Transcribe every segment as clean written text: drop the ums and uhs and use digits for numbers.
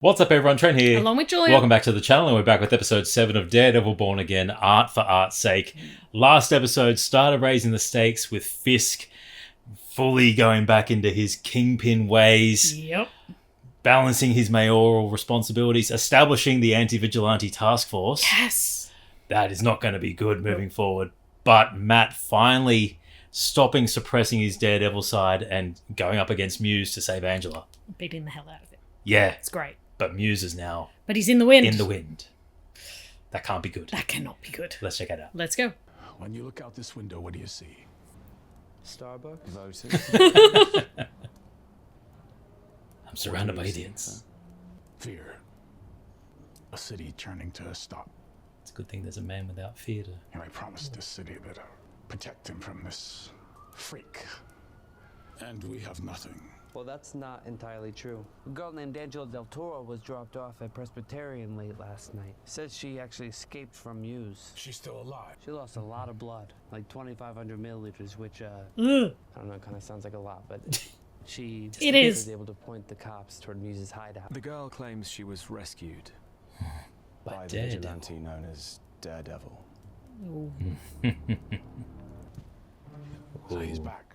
What's up, everyone? Trent here. Along with Julia. Welcome back to the channel, and we're back with episode 7 of Daredevil Born Again, Art for Art's Sake. Last episode started raising the stakes with Fisk fully going back into his kingpin ways, Yep. balancing his mayoral responsibilities, establishing the anti-vigilante task force. Yes. That is not going to be good moving forward. But Matt finally stopping suppressing his Daredevil side and going up against Muse to save Angela. Beating the hell out of him. Yeah, It's great. but Muse is now But he's in the wind. in the wind. That can't be good. That cannot be good. Let's check it out. Let's go. When you look out this window, what do you see? Starbucks? Voting. I'm surrounded by idiots. Fear. A city turning to a stop. It's a good thing there's a man without fear to... And I promised this city that I'd protect him from this freak. And we have nothing. Well, that's not entirely true. A girl named Angela Del Toro was dropped off at Presbyterian late last night. Says she actually escaped from Muse. She's still alive. She lost a lot of blood, like 2,500 milliliters, which, Ugh. I don't know, kind of sounds like a lot, but she It is. was able to point the cops toward Muse's hideout. The girl claims she was rescued By the Daredevil. vigilante known as Daredevil. Ooh. So he's back.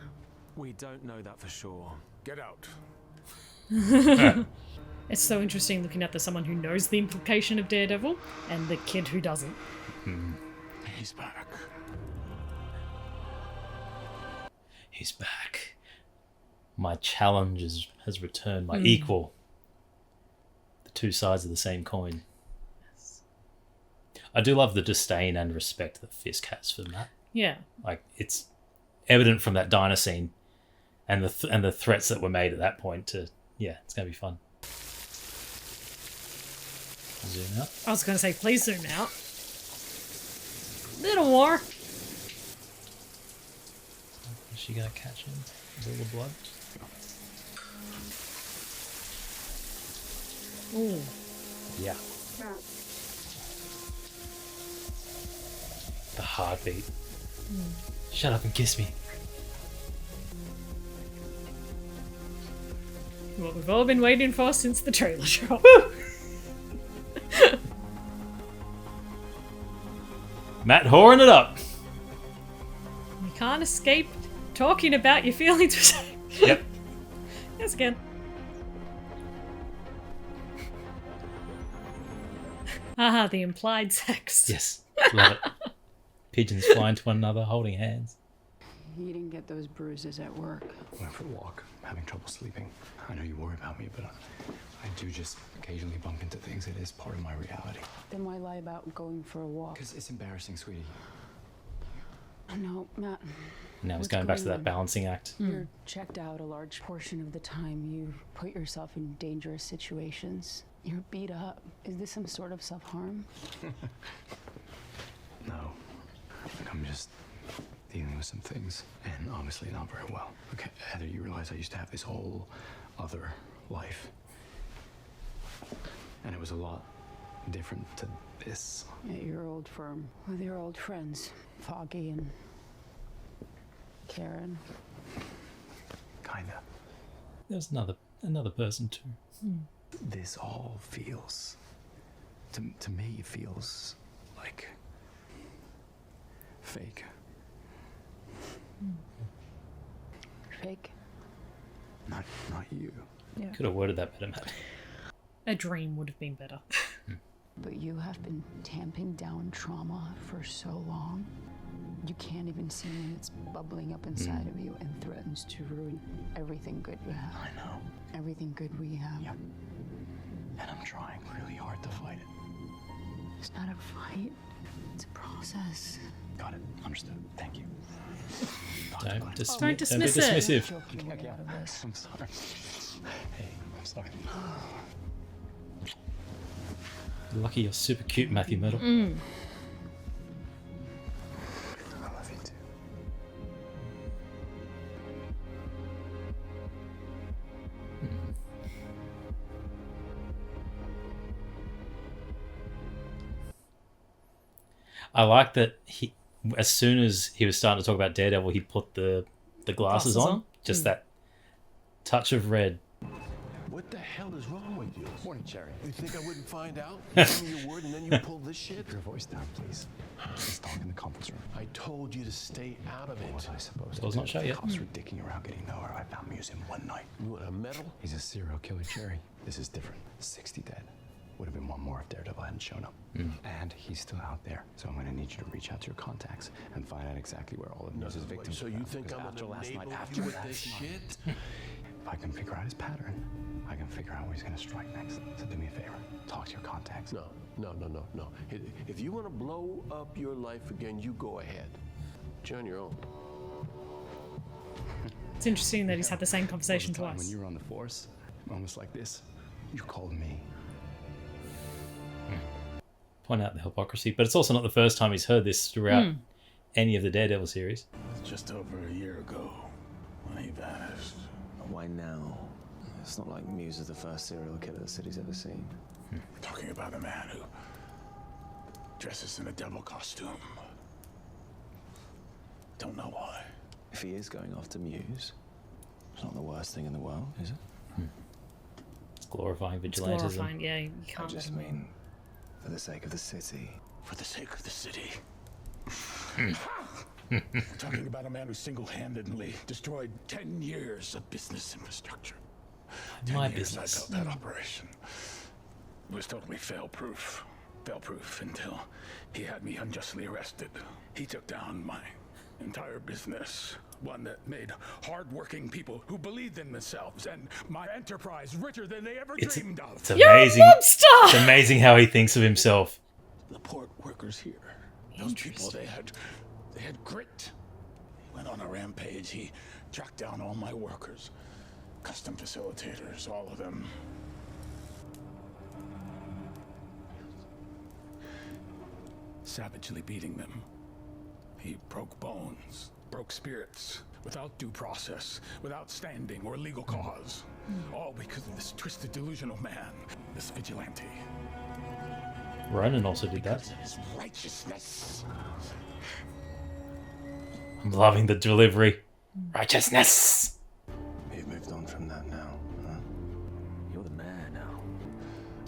We don't know that for sure. Get out. It's so interesting looking at someone who knows the implication of Daredevil and the kid who doesn't. He's back. He's back. My challenge has returned, my equal. The two sides of the same coin. I do love the disdain and respect that Fisk has for Matt. Yeah. Like, it's evident from that diner scene and the threats that were made at that point to... Yeah, it's going to be fun. Zoom out. I was going to say, please zoom out. Little more. Is she going to catch him? Is all the blood? Ooh. Yeah. The heartbeat. Shut up and kiss me. What we've all been waiting for since the trailer drop. Matt whoring it up. You can't escape talking about your feelings. Yep. Yes, again. Ah, the implied sex. Yes. Love it. Pigeons flying to one another, holding hands. You didn't get those bruises at work. Went for a walk, having trouble sleeping. I know you worry about me, but I do just occasionally bump into things. It is part of my reality. Then why lie about going for a walk? Because it's embarrassing, sweetie. No, Matt. Now he's What's going back to going that on? balancing act. You're checked out a large portion of the time. You put yourself in dangerous situations. You're beat up. Is this some sort of self-harm? No. Like I'm just dealing with some things, and honestly, not very well. Okay, Heather, you realize I used to have this whole other life, and it was a lot different to this. At your old firm, with your old friends, Foggy and Karen. Kinda. There's another person too. This all feels, to me, feels like fake. Fake. Not you. Yeah. Could have worded that better, Matt. A dream would have been better. But you have been tamping down trauma for so long. You can't even see when it's bubbling up inside of you and threatens to ruin everything good you have. I know. Everything good we have. Yep. And I'm trying really hard to fight it. It's not a fight. It's a process. Got it. Understood. Thank you. Don't dismiss, Don't dismiss it. be dismissive. Joking way out of this. I'm sorry. Hey, I'm sorry. Lucky you're super cute, Matthew Myrtle. I love you too. I like that he, as soon as he was starting to talk about Daredevil, he put the glasses on. Just that touch of red. What the hell is wrong with you? Morning, Cherry. You think I wouldn't find out? You give me your word and then you pull this shit? Keep your voice down, please. Let's talk in the conference room. I told you to stay out of it. What was I supposed Door's to not do? shut yet. Cops were dicking around getting nowhere. I found Muse in one night. You want a medal? He's a serial killer, Cherry. This is different. 60 dead. Would have been one more if Daredevil hadn't shown up. And he's still out there. So I'm going to need you to reach out to your contacts and find out exactly where all of Muse's victims So are you found, think because I'm after gonna last night, enable after you with last this night, shit? if I can figure out his pattern, I can figure out where he's going to strike next. So do me a favor. Talk to your contacts. No. If you want to blow up your life again, you go ahead. You're on your own. It's interesting that he's had the same conversation All the time twice. when you were on the force, moments like this, you called me. Point out the hypocrisy, but it's also not the first time he's heard this throughout any of the Daredevil series. Just over a year ago, when he vanished. Why now? It's not like Muse is the first serial killer the city's ever seen. We're talking about a man who dresses in a devil costume. Don't know why. If he is going after Muse, it's not the worst thing in the world, is it? It's glorifying It's vigilantism. glorifying, yeah, you I can't. just mean, for the sake of the city. For the sake of the city. We're talking about a man who single-handedly destroyed 10 years of business infrastructure. 10 My years business. I built that operation. It was totally fail-proof. Fail-proof until he had me unjustly arrested. He took down my entire business. One that made hard-working people who believed in themselves and my enterprise richer than they ever dreamed of. It's amazing. You're a monster! It's amazing how he thinks of himself. The port workers here. Those people, they had grit. He went on a rampage. He tracked down all my workers, custom facilitators, all of them. Savagely beating them. He broke bones, broke spirits, without due process, without standing or legal cause. All because of this twisted, delusional man, this vigilante. Ronan also did that. Because of his righteousness. I'm loving the delivery. Righteousness. You've moved on from that now, huh? You're the mayor now.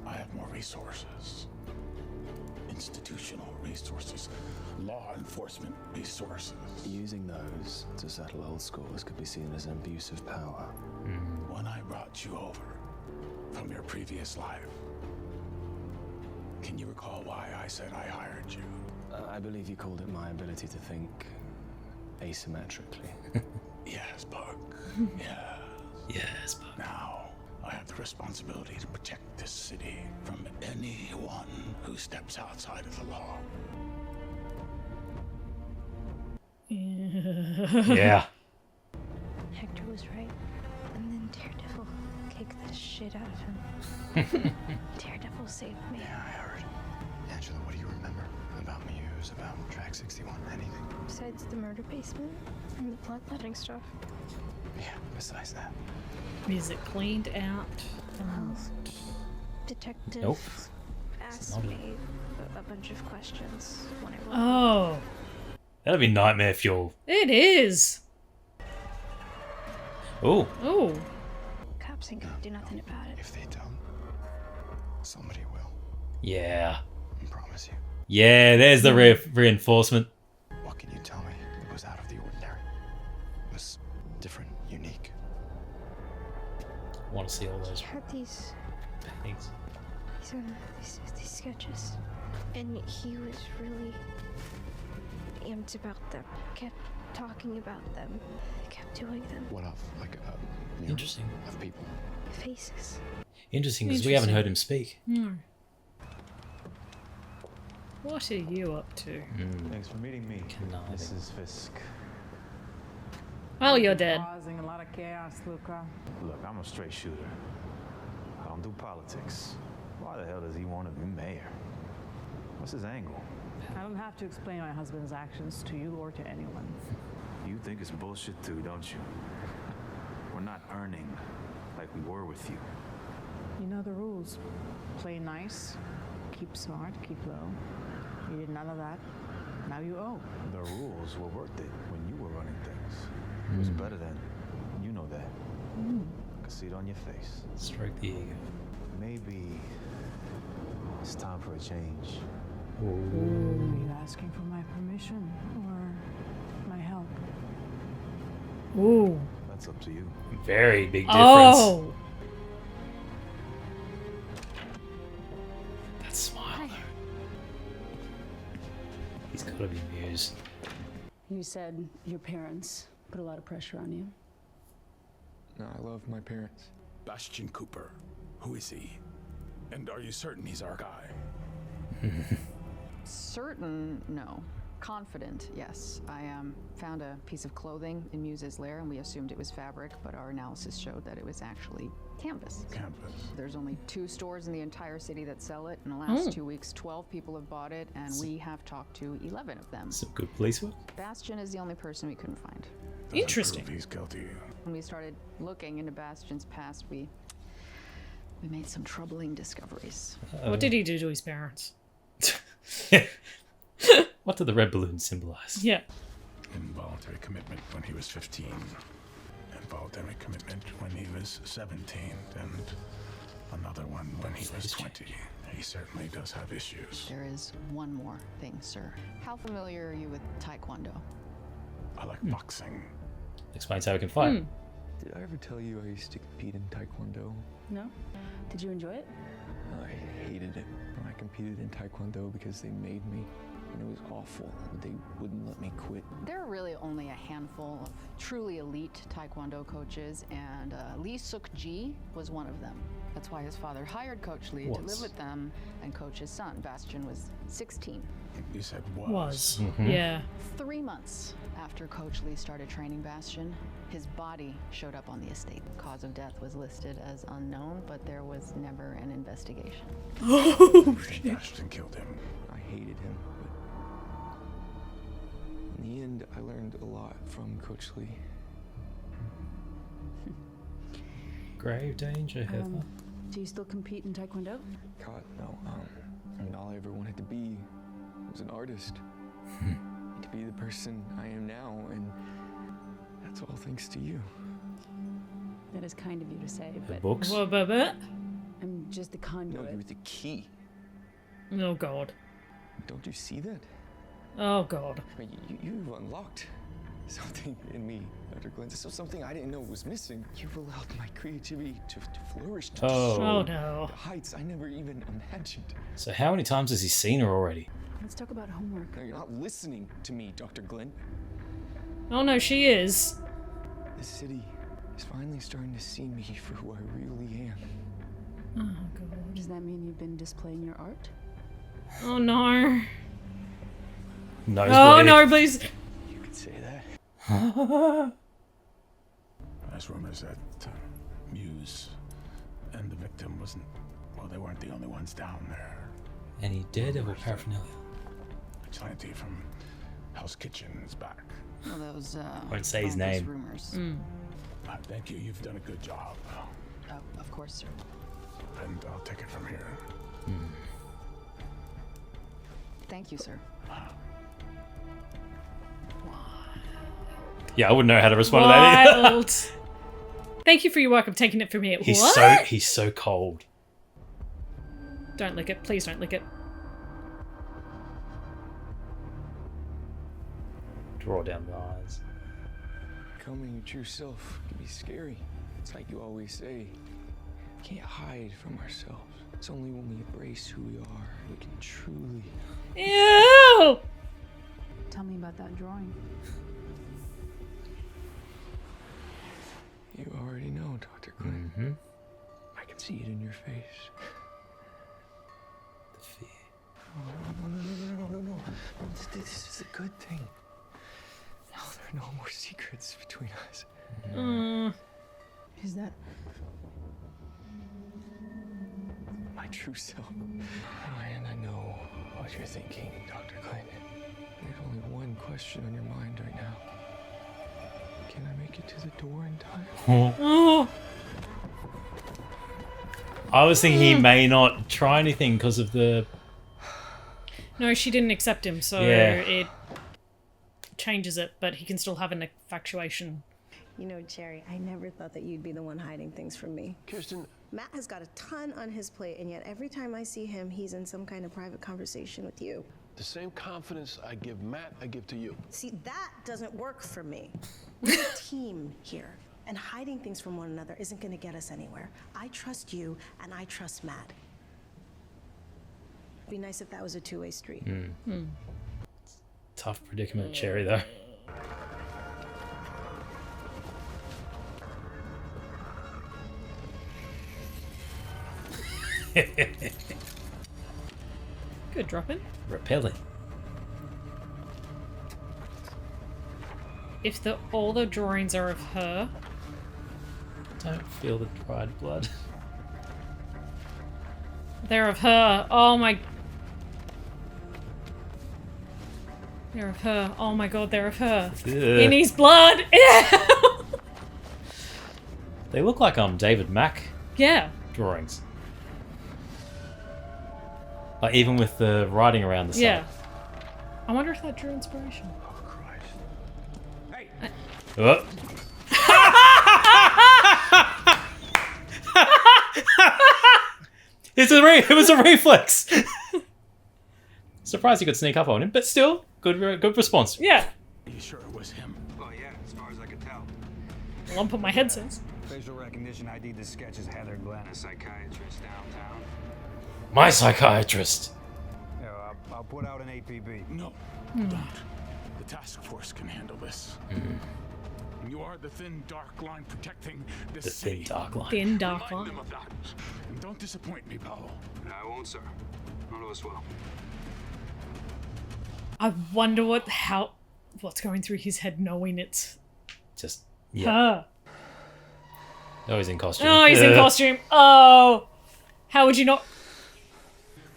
I have more resources. Institutional resources. Law enforcement resources. Using those to settle old scores could be seen as an abuse of power. When I brought you over from your previous life, can you recall why I said I hired you? I believe you called it my ability to think asymmetrically. Yes, Buck. Yes. Yes, but Now, I have the responsibility to protect this city from anyone who steps outside of the law. yeah. Hector was right. And then Daredevil kicked the shit out of him. Daredevil saved me. Yeah, I heard. Angela, what do you remember about Muse, about Track 61, anything? Besides the murder basement and the bloodletting stuff. Yeah, besides that. Is it cleaned out? Detective Nope. asked Not it. me a bunch of questions when I woke up. Oh, That'd be nightmare fuel. it is. Oh, Oh, Cops ain't gonna do nothing about it. If they don't, somebody will. yeah. I promise you. Yeah, there's the reinforcement. What can you tell me that was out of the ordinary? Was different, unique? I want to see all those He had these paintings. these sketches, and he was really amped about them. Kept talking about them. Kept doing them. What of? Like a mural Interesting. of people? Faces. Interesting, because we haven't heard him speak. no. What are you up to? Thanks for meeting me, Conniving. Mrs. Fisk. Well, you're dead. Causing a lot of chaos, Luca. Look, I'm a straight shooter. I don't do politics. Why the hell does he want to be mayor? What's his angle? I don't have to explain my husband's actions to you or to anyone. You think it's bullshit too, don't you? We're not earning like we were with you. You know the rules. Play nice, keep smart, keep low. You did none of that. Now you owe. The rules were worth it when you were running things. It was better then. You know that. can see it on your face. Stroke the ego. Maybe it's time for a change. Are you asking for my permission or my help? Ooh. That's up to you. Very big difference. Oh. That smile, though. He's got to be Muse. You said your parents put a lot of pressure on you. No, I love my parents. Bastion Cooper. Who is he? And are you certain he's our guy? Certain, no. Confident, yes. I found a piece of clothing in Muse's lair and we assumed it was fabric, but our analysis showed that it was actually canvas. Canvas. There's only 2 stores in the entire city that sell it. In the last 2 weeks, 12 people have bought it, and we have talked to 11 of them. Some good police work. Bastion is the only person we couldn't find. Interesting. He's guilty. When we started looking into Bastion's past, we made some troubling discoveries. What did he do to his parents? What did the red balloon symbolize? Yeah. Involuntary commitment when he was 15. Involuntary commitment when he was 17. And another one when he was 20. He certainly does have issues. There is one more thing, sir. How familiar are you with Taekwondo? I like boxing. Explains how we can fight. Did I ever tell you I used to compete in Taekwondo? No? Did you enjoy it? I hated it. I competed in Taekwondo because they made me. And it was awful. They wouldn't let me quit. There are really only a handful of truly elite Taekwondo coaches, and Lee Suk-ji was one of them. That's why his father hired Coach Lee to live with them and coach his son. Bastion was 16. You said was. Yeah. 3 months after Coach Lee started training Bastion, his body showed up on the estate. Cause of death was listed as unknown, but there was never an investigation. Oh, shit. Bastion killed him. I hated him, but in the end, I learned a lot from Coach Lee. Grave danger, Heather. Do you still compete in Taekwondo? God, no. I mean, all I ever wanted to be was an artist. To be the person I am now, and that's all thanks to you. That is kind of you to say, The but books. I'm just the No, conduit. you're the key. Oh, God. Don't you see that? Oh, God. I mean, you've unlocked something in me, Dr. Glenn. This was something I didn't know was missing. You've allowed my creativity to flourish to Oh, no. heights I never even imagined. So how many times has he seen her already? Let's talk about homework. No, you're not listening to me, Dr. Glenn. Oh, no, she is. The city is finally starting to see me for who I really am. Oh, God. Does that mean you've been displaying your art? Oh, no. Nosebleed. Oh, no, please. You could say that. There's rumors that Muse and the victim wasn't, well, they weren't the only ones down there. Any Daredevil paraphernalia? Vigilante from Hell's Kitchen is back. Well, those Won't say his bogus name. rumors. Thank you. You've done a good job. Of course, sir. And I'll take it from here. Thank you, sir. Yeah, I wouldn't know how to respond to that either. Wild. Thank you for your work of taking it from me. He's so cold. Don't lick it. Please don't lick it. Draw down the eyes. Becoming your true self can be scary. It's like you always say, we can't hide from ourselves. It's only when we embrace who we are we can truly. Ew! Tell me about that drawing. You already know, Dr. Glenn. I can see it in your face. The fear. No. This is a good thing. Now there are no more secrets between us. Is that My true self. And I know what you're thinking, Dr. Glenn. There's only one question on your mind right now. Can I make it to the door in time? Oh. I was thinking he may not try anything because of the... No, she didn't accept him, so Yeah. it changes it, but he can still have an infatuation. You know, Cherry, I never thought that you'd be the one hiding things from me. Kirsten, Matt has got a ton on his plate, and yet every time I see him, he's in some kind of private conversation with you. the same confidence I give Matt, I give to you. See, that doesn't work for me. We're a team here, and hiding things from one another isn't going to get us anywhere. I trust you, and I trust Matt. It'd be nice if that was a two-way street. Tough predicament, Cherry, though. Good drop-in. Repelling. If all the drawings are of her, Don't feel the dried blood. they're of her. Oh my. They're of her. Oh my god, they're of her. Ugh. In his blood. They look like David Mack Yeah. drawings. Like even with the writing around the side. Yeah. I wonder if that drew inspiration. Oh. It was a reflex. Surprised you could sneak up on him, but still, good response. Yeah. Are you sure it was him? Oh yeah, as far as I could tell. Well, I'll put my headsets. Facial recognition ID. This sketch is Heather Glenn, a psychiatrist downtown. My psychiatrist. Yeah, I'll put out an APB. No, don't. The task force can handle this. You are the thin, dark line protecting this The thin, dark line. Thin dark Remind line. them of that. And don't disappoint me, Paolo. I won't, sir. None of us will. I wonder what's going through his head knowing it's Just her. Oh, he's in costume. Oh, he's in costume. Oh. How would you not?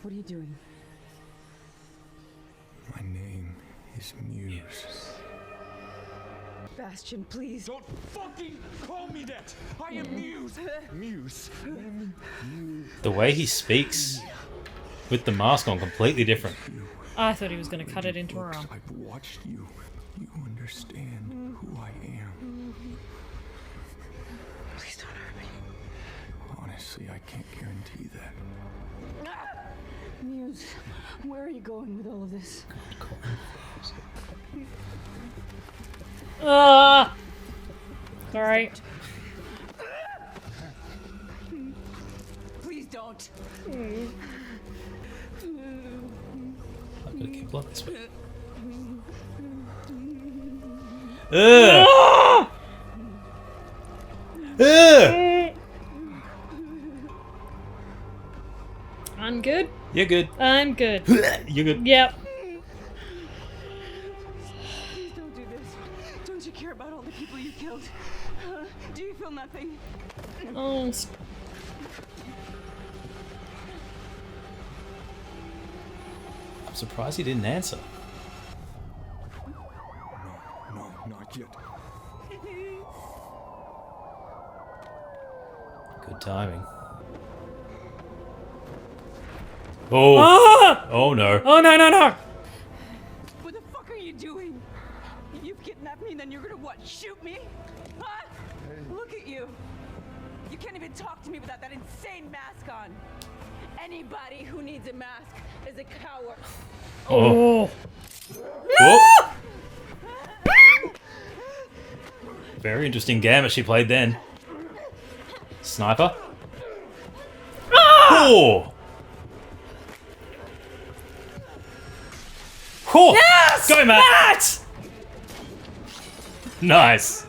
What are you doing? My name is Muse. Bastion, please. Don't fucking call me that! I am Muse! Muse. The way he speaks with the mask on, completely different. I thought he was going to cut it into her arm. I've watched you. You understand who I am. Please don't hurt me. Honestly, I can't guarantee that. Muse, where are you going with all of this? Sorry. Please don't. I've got to keep blood this way. Ugh! Ugh! I'm good. You're good. I'm good. You're good. Yep. Please don't do this. Don't you care about all the people you killed? Do you feel nothing? Oh. I'm surprised he didn't answer. No, not yet. Good timing. Oh! Ah! Oh no. Oh no, no, no! What the fuck are you doing? You kidnapped me and then you're gonna what, shoot me? Huh? Look at you. You can't even talk to me without that insane mask on. Anybody who needs a mask is a coward. Oh. Whoop. Very interesting gambit she played then. Sniper. Oh! Oh! Yes! Go, Matt! Nice.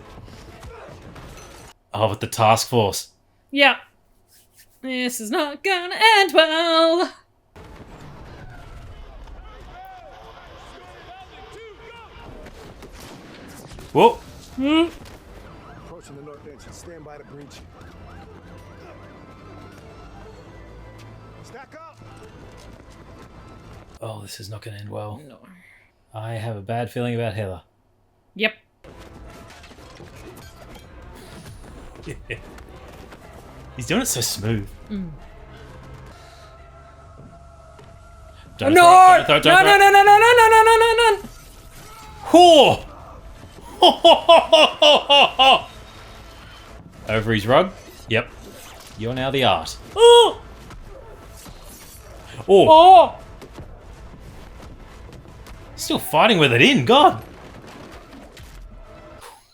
Oh, with the task force. Yeah. This is not gonna end well. Whoa. Approaching the north entrance. Stand by to breach. Stack up. Oh, this is not going to end well. No. I have a bad feeling about Heather. Yep. He's doing it so smooth. No! No, no, no, no, no, no, no, no, no, no, no. Oh! Over his rug. Yep. You're now the art. Oh! Oh! Oh! Still fighting with it in. God.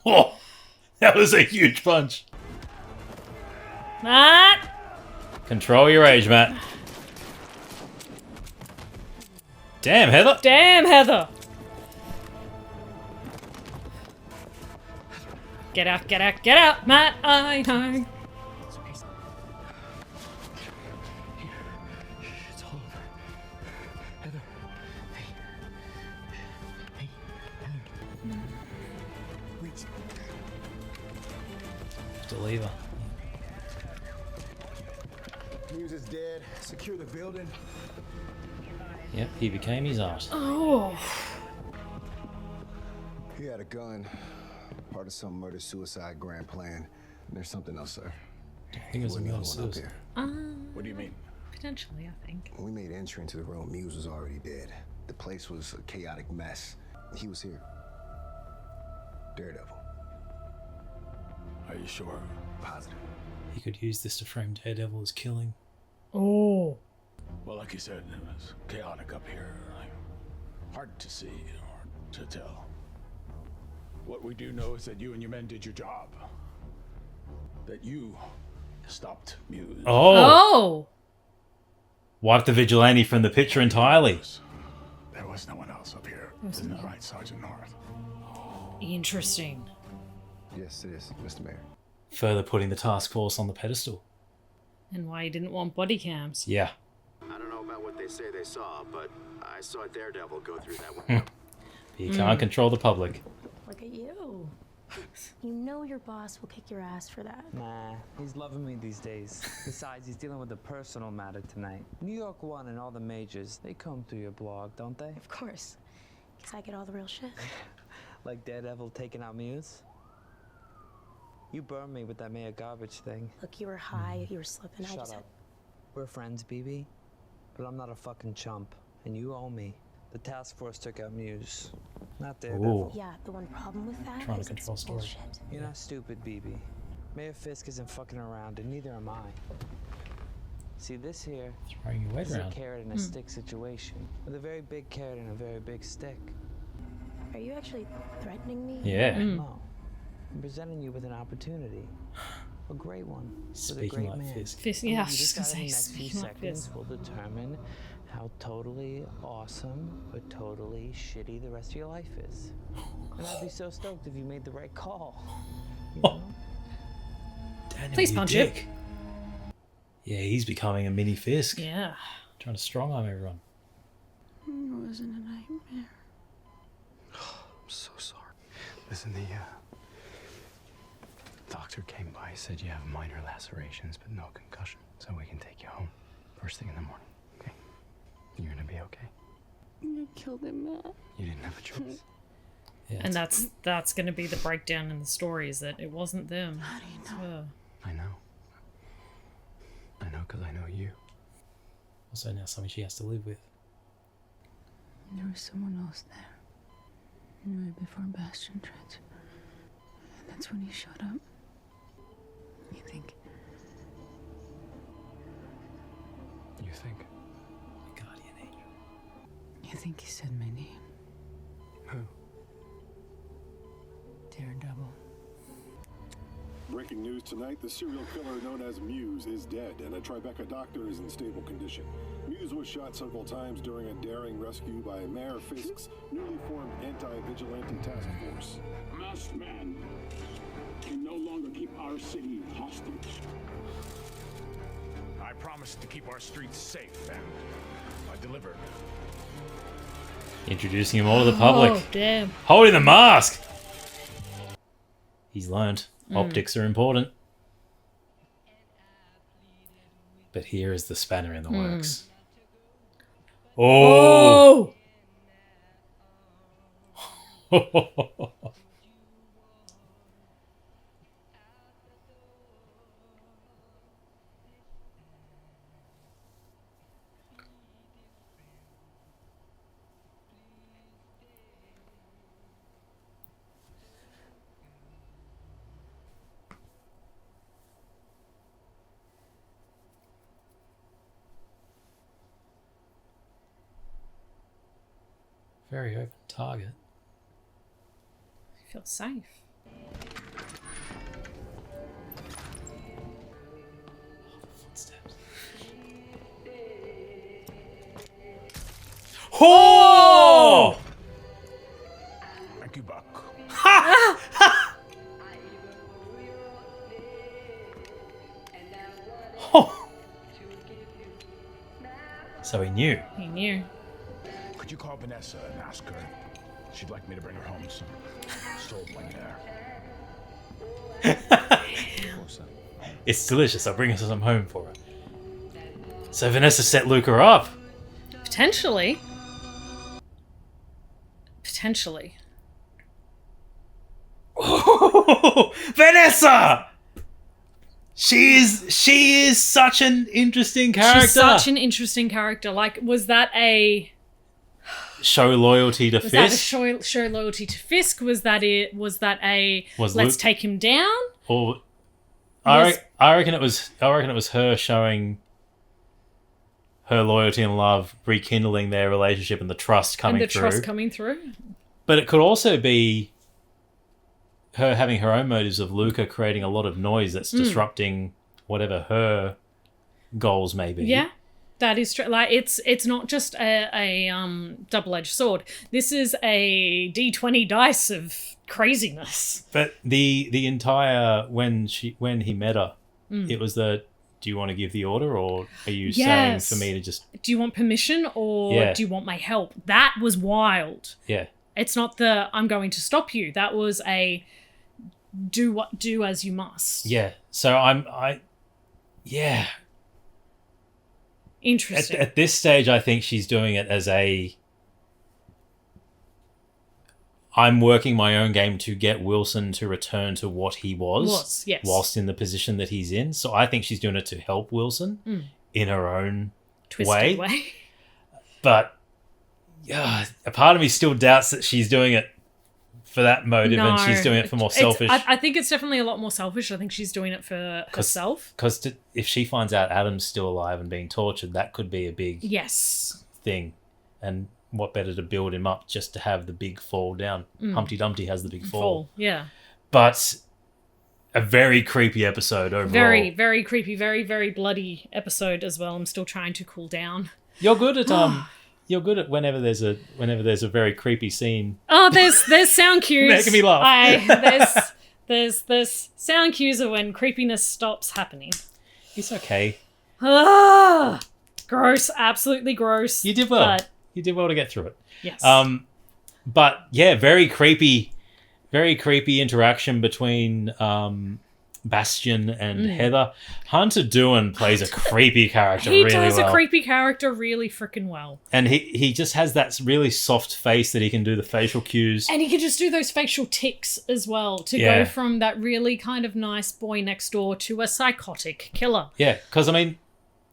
Oh, that was a huge punch. Matt! Control your rage, Matt. Damn, Heather. Damn, Heather! Get out, get out, get out, Matt! I know. It's all over. Heather. Hey, Heather. Please. Deliver. Muse is dead. Secure the building. Yep, he became his art. Oh. He had a gun. Part of some murder-suicide grand plan. And there's something else, sir. I think it was a murder-suicide. What do you mean? Potentially, I think. When we made entry into the room, Muse was already dead. The place was a chaotic mess. He was here. Daredevil. Are you sure? Positive. He could use this to frame Daredevil as killing. Oh. Well, like you said, it was chaotic up here. Hard to see or to tell. What we do know is that you and your men did your job. That you stopped Muse. Oh! Wiped the vigilante from the picture entirely. There was no one else up here. Isn't that right, Sergeant North? Interesting. Yes, it is, Mr. Mayor. Further putting the task force on the pedestal. And why he didn't want body cams. Yeah. I don't know about what they say they saw, but I saw Daredevil go through that window. You can't control the public. Look at you. You know your boss will kick your ass for that. Nah, he's loving me these days. Besides, he's dealing with a personal matter tonight. New York One and all the majors, they come through your blog, don't they? Of course. Because I get all the real shit. Like Daredevil taking out Muse? You burned me with that mayor garbage thing. Look, you were high, you were slipping. I Shut just up. We're friends, BB. But I'm not a fucking chump. And you owe me. The task force took out Muse. Not Daredevil. Yeah, the one problem with that Trying is to it's control story. bullshit. You're not stupid, BB. Mayor Fisk isn't fucking around, and neither am I. See, this here Throwing your weight is a around. carrot and a stick situation. With a very big carrot and a very big stick. Are you actually threatening me? Yeah. No. I'm presenting you with an opportunity. A great one. With a Speaking great like man. Fisk. Fisk, yeah, I was You just gonna decide in say, the next few speaking like seconds Fisk. will determine how totally awesome but totally shitty the rest of your life is. And I'd be so stoked if you made the right call. You know? Daniel, Please you punch dick. it. Yeah, he's becoming a mini Fisk. Yeah. Trying to strong arm everyone. It wasn't a nightmare. I'm so sorry. Listen, the doctor came by, said you have minor lacerations, but no concussion, so we can take you home first thing in the morning, okay? You're gonna be okay. You killed him, Matt. You didn't have a choice. Yeah, And that's going to be the breakdown in the story, is that it wasn't them. How do you It's know? her. I know. I know because I know you. Also now something she has to live with. There was someone else there. Right before Bastion, Trent. And that's when he showed up. You think? You think? Guardian angel. You think he said my name? Who? Daredevil. Breaking news tonight, the serial killer known as Muse is dead, and a Tribeca doctor is in stable condition. Muse was shot several times during a daring rescue by Mayor Fisk's newly formed anti-vigilante task force. Masked man can no longer keep our city hostage. I promised to keep our streets safe, and I delivered. Introducing him all to the public. Oh, damn. Holding the mask! He's learned. Optics are important. But here is the spanner in the works. Oh! Very open target. I feel safe. Footsteps. Oh! Thank you, Buck. Oh. So he knew. He knew. Could you call Vanessa and ask her? She'd like me to bring her home some soul blank hair. It's delicious. I'll bring her some home for her. So Vanessa set Luca up. Potentially. Potentially. Oh, Vanessa! She is such an interesting character. She's such an interesting character. Like, was that a show loyalty to was that a Fisk? show loyalty to Fisk? Was that it? Was that a Was let's Luke- take him down? Or Was- I reckon it was her showing her loyalty and love, rekindling their relationship and the trust coming and the through. trust coming through. But it could also be her having her own motives of Luca creating a lot of noise that's disrupting whatever her goals may be. Yeah, that is true. Like, it's not just a double-edged sword. This is a D20 dice of craziness. But the entire when he met her, it was the, do you want to give the order, or are you saying for me to just Do you want permission, or Yeah. do you want my help? That was wild. yeah. It's not the I'm going to stop you. That was a do as you must. Yeah. So I Interesting. At this stage, I think she's doing it as I'm working my own game to get Wilson to return to what he was, yes. whilst in the position that he's in. So I think she's doing it to help Wilson in her own Twisted way. way. But yeah, a part of me still doubts that she's doing it for that motive, and she's doing it for more selfish. I think it's definitely a lot more selfish. I think she's doing it for herself. Because if she finds out Adam's still alive and being tortured, that could be a big Yes. thing. And what better to build him up just to have the big fall down? Humpty Dumpty has the big fall. Yeah. But a very creepy episode overall. Very, very creepy, very, very bloody episode as well. I'm still trying to cool down. You're good at whenever there's a very creepy scene. Oh, there's sound cues. Making me laugh. There's sound cues of when creepiness stops happening. It's okay. Ah, gross, absolutely gross. You did well. But You did well to get through it. yes. But yeah, very creepy interaction between Bastion and Heather. Hunter Doohan plays a creepy character he really well. does a creepy character really freaking well. And he just has that really soft face that he can do the facial cues. And he can just do those facial tics as well to Yeah. go from that really kind of nice boy next door to a psychotic killer. Yeah, because I mean,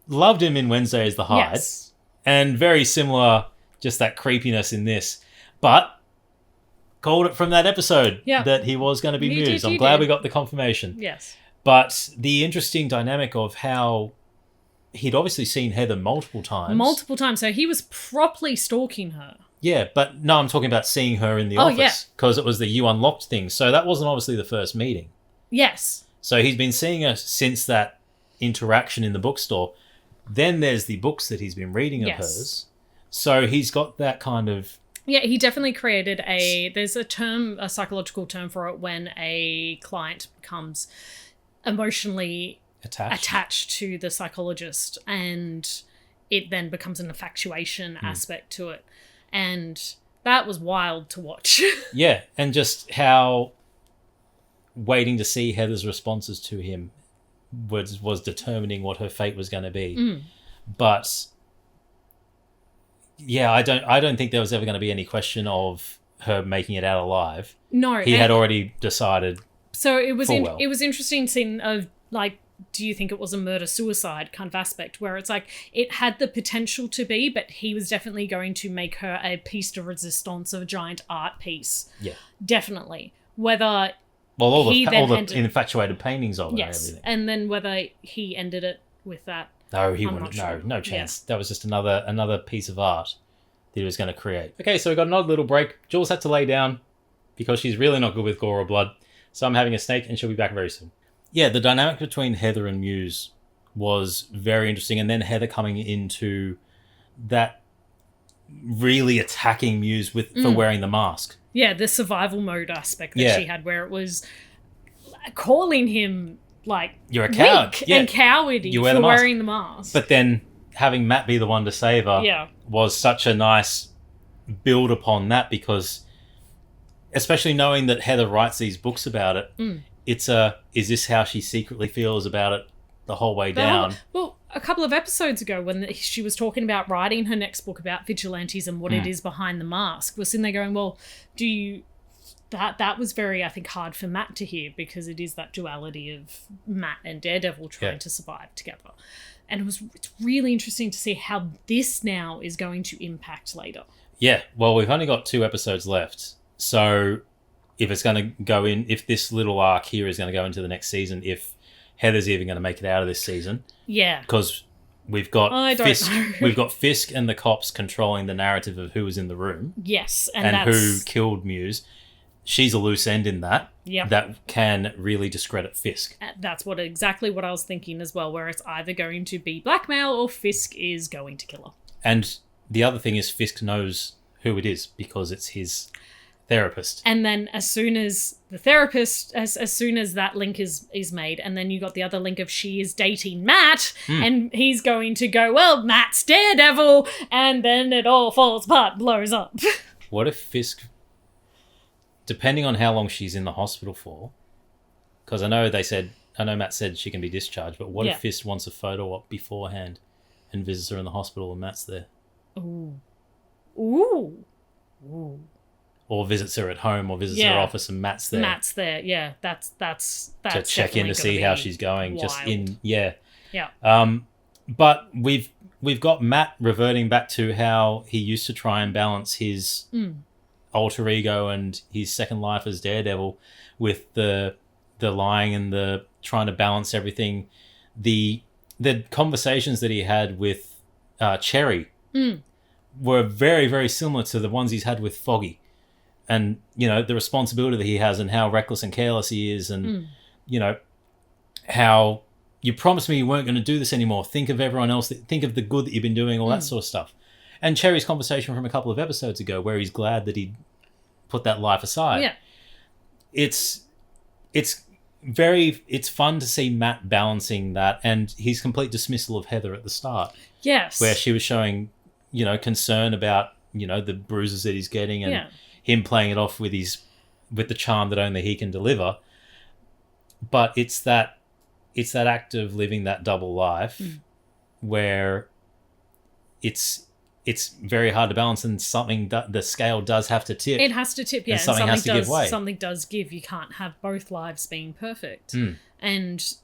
loved him in Wednesday as the Hyde. Yes. And very similar, just that creepiness in this. But called it from that episode that he was going to be You Muse. did, I'm you glad did. we got the confirmation. Yes. But the interesting dynamic of how he'd obviously seen Heather multiple times. Multiple times. So he was properly stalking her. Yeah, but no, I'm talking about seeing her in the Oh, office. yeah. Because it was the You Unlocked thing. So that wasn't obviously the first meeting. Yes. So he's been seeing her since that interaction in the bookstore. Then there's the books that he's been reading of Yes. hers. So he's got that kind of... Yeah, he definitely created there's a psychological term for it when a client becomes emotionally attached to the psychologist, and it then becomes an infatuation aspect to it. And that was wild to watch. Yeah, and just how waiting to see Heather's responses to him was determining what her fate was going to be. But yeah, I don't think there was ever going to be any question of her making it out alive. No, he had already decided. So it was full well. it was interesting seeing like, do you think it was a murder-suicide kind of aspect where it's like it had the potential to be, but he was definitely going to make her a piece de resistance of a giant art piece. Yeah, definitely. Whether all he the then infatuated paintings of her and yes, everything. and then whether he ended it with that. No, he I'm wouldn't. not sure. No chance. That was just another piece of art that he was going to create. Okay, so we got another little break. Jules had to lay down because she's really not good with gore or blood. So I'm having a snake and she'll be back very soon. Yeah, the dynamic between Heather and Muse was very interesting. And then Heather coming into that really attacking Muse for wearing the mask. Yeah, the survival mode aspect that she had, where it was calling him like you're a coward and cowardy for wearing the mask. But then having Matt be the one to save her was such a nice build upon that, because especially knowing that Heather writes these books about it, it's is this how she secretly feels about it the whole way down? Well, a couple of episodes ago when she was talking about writing her next book about vigilantes and what it is behind the mask, was sitting there going, well, do you... That was very, I think, hard for Matt to hear, because it is that duality of Matt and Daredevil trying to survive together. And it's really interesting to see how this now is going to impact later. Yeah, well, we've only got 2 episodes left. So if it's going to go in, if this little arc here is going to go into the next season, if Heather's even going to make it out of this season. Yeah. Because we've got Fisk and the cops controlling the narrative of who was in the room. Yes. And who killed Muse. She's a loose end in that. Yep. That can really discredit Fisk. That's exactly what I was thinking as well, where it's either going to be blackmail or Fisk is going to kill her. And the other thing is Fisk knows who it is because it's his therapist. And then as soon as the therapist, as soon as that link is made, and then you got the other link of she is dating Matt, and he's going to go, well, Matt's Daredevil, and then it all falls apart, blows up. What if Fisk... Depending on how long she's in the hospital for, because I know Matt said she can be discharged, but what if Fisk wants a photo op beforehand and visits her in the hospital and Matt's there? Ooh. Or visits her at home or visits her office and Matt's there. Matt's there, yeah. That's to check in to see how she's going. Wild. Yeah. But we've got Matt reverting back to how he used to try and balance his alter ego and his second life as Daredevil with the lying and the trying to balance everything. The conversations that he had with Cherry were very, very similar to the ones he's had with Foggy, and the responsibility that he has and how reckless and careless he is, and how you promised me you weren't going to do this anymore. Think of everyone else. Think of the good that you've been doing. All that sort of stuff. And Cherry's conversation from a couple of episodes ago, where he's glad that he'd put that life aside. Yeah. It's fun to see Matt balancing that, and his complete dismissal of Heather at the start. Yes. Where she was showing, concern about, the bruises that he's getting, and him playing it off with the charm that only he can deliver. But it's that act of living that double life where it's very hard to balance, and something that the scale does have to tip. It has to tip, yeah. And something has to give way. Something does give. You can't have both lives being perfect. And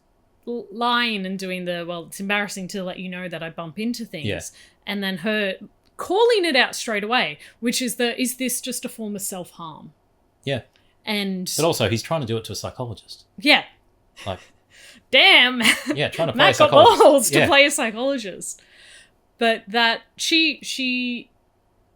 lying and doing it's embarrassing to let you know that I bump into things. Yeah. And then her calling it out straight away, which is is this just a form of self-harm? Yeah. But also, he's trying to do it to a psychologist. Yeah. Like... Damn. Yeah, trying to play Matt a psychologist. got balls to play a psychologist. But that she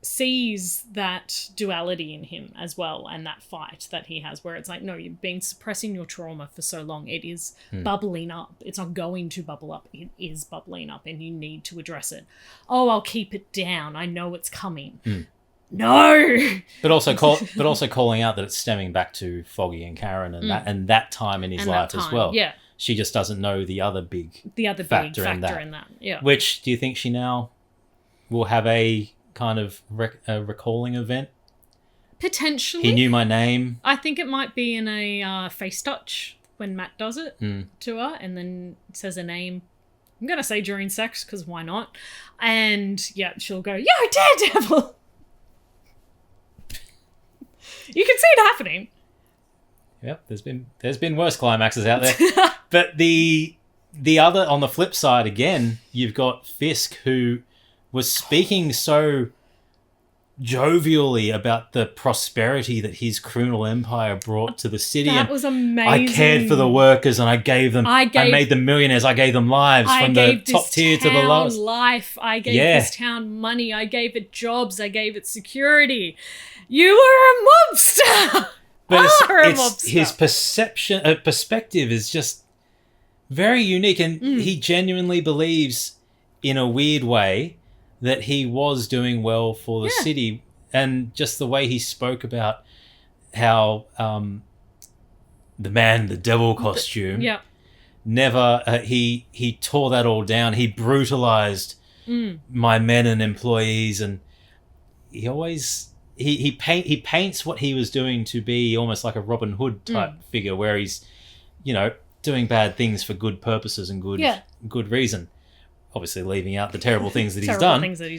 sees that duality in him as well, and that fight that he has, where it's like, no, you've been suppressing your trauma for so long. It is bubbling up. It's not going to bubble up. It is bubbling up, and you need to address it. Oh, I'll keep it down. I know it's coming. No. But also calling out that it's stemming back to Foggy and Karen and that time in his life as well. Yeah. She just doesn't know the other big factor in that. Yeah. Which, do you think she now will have a kind of recalling event? Potentially. He knew my name. I think it might be in a face touch when Matt does it to her, and then says a name. I'm going to say during sex, because why not? And she'll go, yo, Daredevil! You can see it happening. Yep, there's been worse climaxes out there. But the other, on the flip side again, you've got Fisk, who was speaking so jovially about the prosperity that his criminal empire brought to the city. That and was amazing. I cared for the workers, and I made them millionaires. I gave them lives from the top tier to the lowest. Life. I gave this town money. I gave it jobs. I gave it security. You were a mobster. But his perspective is just very unique, and he genuinely believes, in a weird way, that he was doing well for the city, and just the way he spoke about how the man, the devil costume, never he tore that all down. He brutalized my men and employees, and he always he paints what he was doing to be almost like a Robin Hood type figure, where he's, doing bad things for good purposes and good reason. Obviously, leaving out the terrible things that he's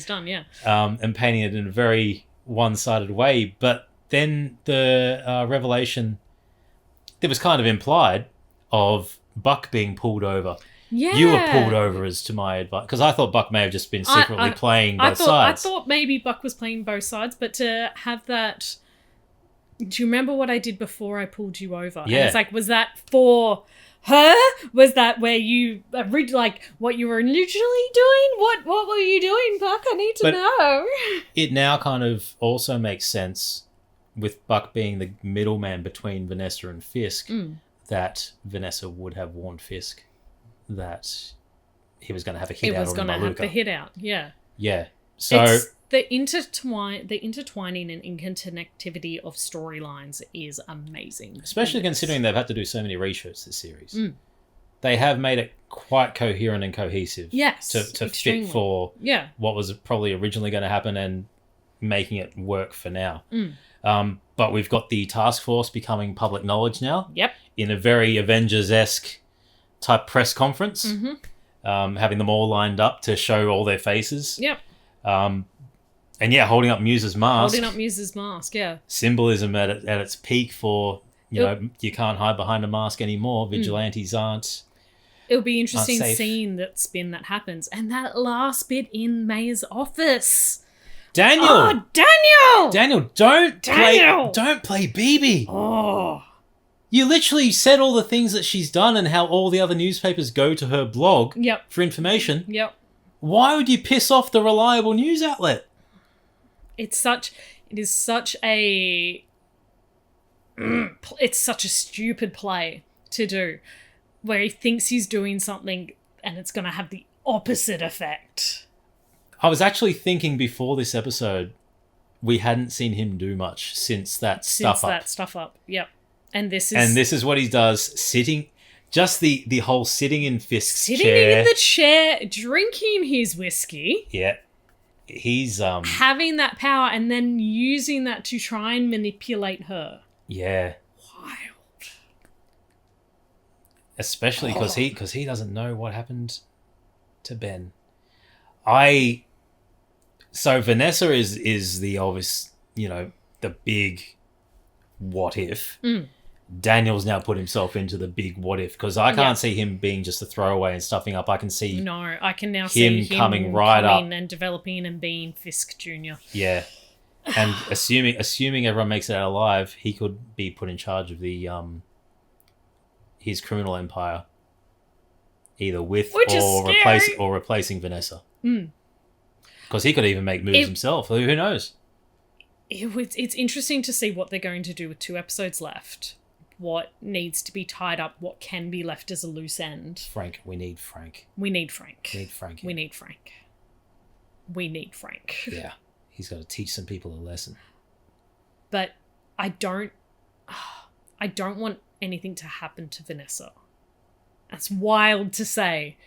done. And painting it in a very one-sided way. But then the revelation that was kind of implied of Buck being pulled over. Yeah. You were pulled over, as to my advice, because I thought Buck may have just been secretly playing both sides. I thought maybe Buck was playing both sides, but to have that... Do you remember what I did before I pulled you over? Yeah. And it's like, was that for... her? Was that where you what you were initially doing? What were you doing, Buck? I need to know. It now kind of also makes sense, with Buck being the middleman between Vanessa and Fisk, that Vanessa would have warned Fisk that he was going to have a hit out on Maluka. He was going to have the hit out, yeah. Yeah. So it's the intertwining and interconnectivity of storylines is amazing. Especially considering they've had to do so many reshoots this series. They have made it quite coherent and cohesive. Yes, to fit for what was probably originally going to happen, and making it work for now. But we've got the task force becoming public knowledge now. Yep. In a very Avengers-esque type press conference. Having them all lined up to show all their faces. Yep. And holding up Muse's mask. Yeah. Symbolism at its peak for, you can't hide behind a mask anymore. Vigilantes aren't. It'll be interesting seeing that happens. And that last bit in Maya's office. Daniel! Oh, Daniel! Daniel, don't play BB. Oh. You literally said all the things that she's done and how all the other newspapers go to her blog for information. Yep. Why would you piss off the reliable news outlet? It is such a stupid play to do, where he thinks he's doing something and it's going to have the opposite effect. I was actually thinking before this episode, we hadn't seen him do much since that stuff up. Yep. And this is what he does, sitting, just the whole sitting in Fisk's chair. Sitting in the chair, drinking his whiskey. Yeah. He's having that power and then using that to try and manipulate her. Yeah. Wild. Especially because he doesn't know what happened to Ben. So Vanessa is the obvious, the big what if. Daniel's now put himself into the big what if, because I can't see him being just a throwaway and stuffing up. I can see I can now see him coming up and developing and being Fisk Jr. Yeah. And assuming everyone makes it out alive, he could be put in charge of the his criminal empire, either with or replacing Vanessa. Because he could even make moves himself. Who knows? It's interesting to see what they're going to do with 2 episodes left. What needs to be tied up, what can be left as a loose end. Frank. We need Frank. Yeah. He's got to teach some people a lesson. But I don't want anything to happen to Vanessa. That's wild to say.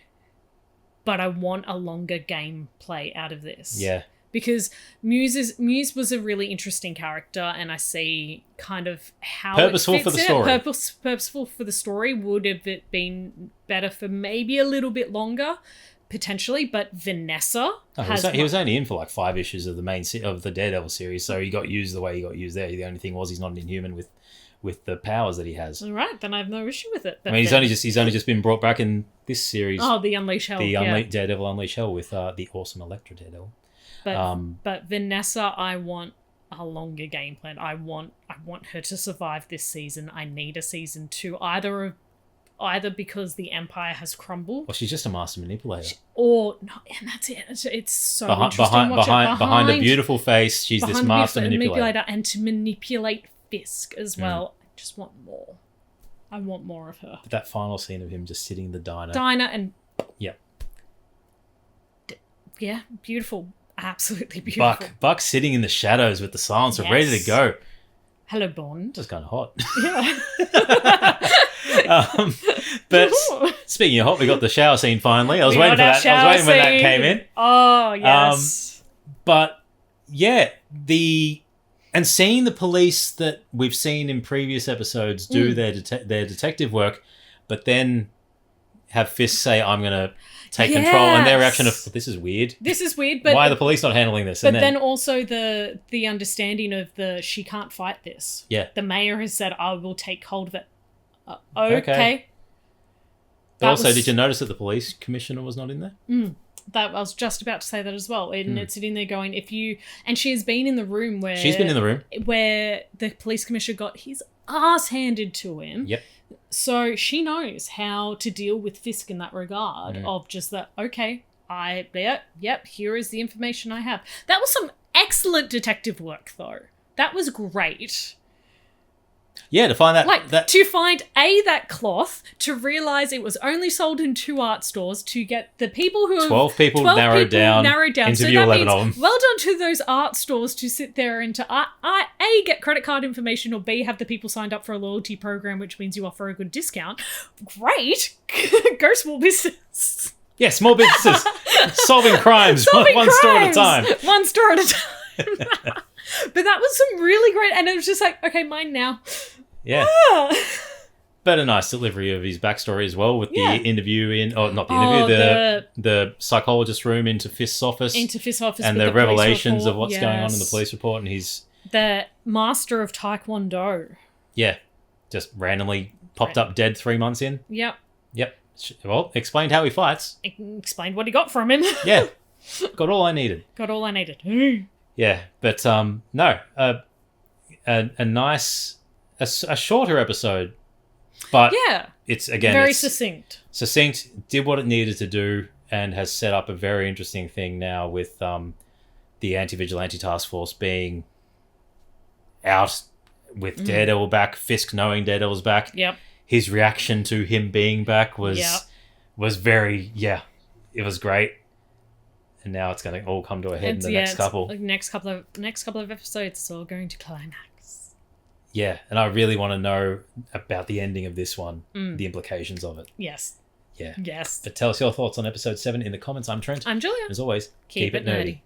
But I want a longer gameplay out of this. Yeah. Because Muse was a really interesting character, and I see kind of how purposeful it fits for the story. Purposeful for the story. Would have it been better for maybe a little bit longer, potentially? But Vanessa he was only in for like 5 issues of the Daredevil series, so he got used the way he got used there. The only thing was he's not an Inhuman with the powers that he has. All right, then I have no issue with it. But he's only just been brought back in this series. Oh, the Unleash Hell. Daredevil Unleash Hell with the awesome Elektra Daredevil. But Vanessa, I want a longer game plan. I want her to survive this season. I need a season 2, either because the Empire has crumbled. Well, she's just a master manipulator. And that's it. It's so interesting. Behind a beautiful face, she's this master manipulator. And to manipulate Fisk as well. I just want more. I want more of her. That final scene of him just sitting in the diner. And... Yep. Yeah, beautiful. Absolutely beautiful. Buck sitting in the shadows with the silencer, ready to go. Hello, Bond. That's kind of hot. Yeah. But speaking of hot, we got the shower scene finally. I was waiting for that. I was waiting when that came in. Oh, yes. But yeah, and seeing the police that we've seen in previous episodes do their detective work, but then have Fisk say, "I'm going to take control," and their reaction of, "This is weird. But why are the police not handling this?" But then also the understanding of she can't fight this. Yeah. The mayor has said, "I will take hold of it." Okay. But also, did you notice that the police commissioner was not in there? That I was just about to say that as well. And it's sitting there going, and she has been in the room where where the police commissioner got his ass handed to him. Yep. So she knows how to deal with Fisk in that regard of just that, okay, here is the information I have. That was some excellent detective work, though. That was great. Yeah, to find that... To find, that cloth, to realise it was only sold in 2 art stores, to get the people who... 12 people narrowed down, interview so that 11 of them. Well done to those art stores to sit there and to, A, get credit card information, or B, have the people signed up for a loyalty program, which means you offer a good discount. Great! Go small business. Yeah, small businesses. solving crimes. One store at a time. One store at a time. But that was some really great... And it was just like, okay, mine now. Yeah. But a nice delivery of his backstory as well with the interview the psychologist room into Fisk's office. And the revelations of what's going on in the police report. And he's... The master of Taekwondo. Yeah. Just randomly popped up dead 3 months in. Yep. Well, explained how he fights. Explained what he got from him. Yeah. Got all I needed. Yeah, but no, a nice, a shorter episode, but it's very succinct. Did what it needed to do, and has set up a very interesting thing now with the anti-vigilante task force being out with Daredevil back, Fisk knowing Daredevil's back. Yep. His reaction to him being back was very it was great. And now it's going to all come to a head in the next couple. Next couple of episodes, it's all going to climax. Yeah, and I really want to know about the ending of this one, the implications of it. Yes. Yeah. Yes. But tell us your thoughts on episode 7 in the comments. I'm Trent. I'm Julia. As always, keep it nerdy.